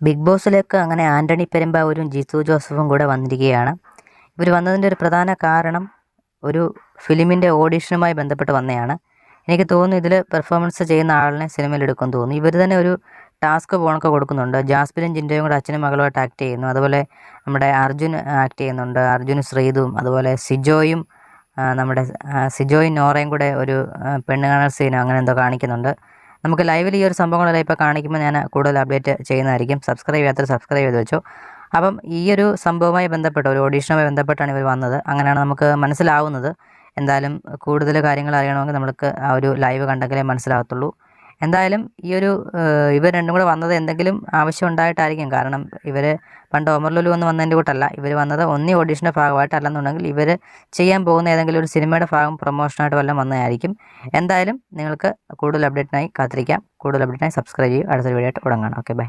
Big ബോസിലേക്ക് അങ്ങനെ ആൻ്റണി പെരുമ്പാവൂരും ജിത്തു ജോസഫും കൂടെ വന്നിരിക്കുകയാണ്. ഇവർ വന്നതിൻ്റെ ഒരു പ്രധാന കാരണം ഒരു ഫിലിമിൻ്റെ ഓഡീഷനുമായി ബന്ധപ്പെട്ട് വന്നതാണ്. എനിക്ക് തോന്നുന്നു ഇതിൽ പെർഫോമൻസ് ചെയ്യുന്ന ആളിനെ സിനിമയിൽ എടുക്കുമെന്ന് തോന്നുന്നു. ഇവർ തന്നെ ഒരു ടാസ്ക് പോണൊക്കെ കൊടുക്കുന്നുണ്ട്. ജാസ്മിനും ജിൻഡോയും കൂടെ അച്ഛനും മകളുമായിട്ട് ആക്ട് ചെയ്യുന്നു. അതുപോലെ നമ്മുടെ അർജുൻ ആക്ട് ചെയ്യുന്നുണ്ട്. അർജുനും ശ്രീതും അതുപോലെ സിജോയും നമ്മുടെ സിജോയും നോറയും കൂടെ ഒരു പെണ്ണ് കാണൽ സീനോ അങ്ങനെ എന്തോ കാണിക്കുന്നുണ്ട്. നമുക്ക് ലൈവിൽ ഈ ഒരു സംഭവങ്ങളെല്ലാം ഇപ്പോൾ കാണിക്കുമ്പോൾ ഞാൻ കൂടുതൽ അപ്ഡേറ്റ് ചെയ്യുന്നതായിരിക്കും. സബ്സ്ക്രൈബ് ചെയ്യാത്തവർ സബ്സ്ക്രൈബ് ചെയ്ത് വെച്ചോ. അപ്പം ഈ ഒരു സംഭവവുമായി ബന്ധപ്പെട്ട് ഒരു ഓഡീഷനുമായി ബന്ധപ്പെട്ടാണ് ഇവർ വന്നത്. അങ്ങനെയാണ് നമുക്ക് മനസ്സിലാവുന്നത്. എന്തായാലും കൂടുതൽ കാര്യങ്ങൾ അറിയണമെങ്കിൽ നമുക്ക് ആ ഒരു ലൈവ് കണ്ടെങ്കിലേ മനസ്സിലാകത്തുള്ളൂ. എന്തായാലും ഈ ഒരു ഇവർ രണ്ടും കൂടെ വന്നത് എന്തെങ്കിലും ആവശ്യം ഉണ്ടായിട്ടായിരിക്കും. കാരണം ഇവർ പണ്ട് ഒമർ ലുലു വന്നതിൻ്റെ കൂട്ടല്ല. ഇവർ വന്നത് ഒന്നീ ഓഡീഷൻ്റെ ഭാഗമായിട്ടല്ലെന്നുണ്ടെങ്കിൽ ഇവർ ചെയ്യാൻ പോകുന്ന ഏതെങ്കിലും ഒരു സിനിമയുടെ ഭാഗം പ്രൊമോഷനായിട്ട് വല്ലതും വന്നതായിരിക്കും. എന്തായാലും നിങ്ങൾക്ക് കൂടുതൽ അപ്ഡേറ്റിനായി കാത്തിരിക്കാം. കൂടുതൽ അപ്ഡേറ്റിനായി സബ്സ്ക്രൈബ് ചെയ്യും. അടുത്തൊരു വീഡിയോ ആയിട്ട് ഉടൻ കാണാം. Okay, by.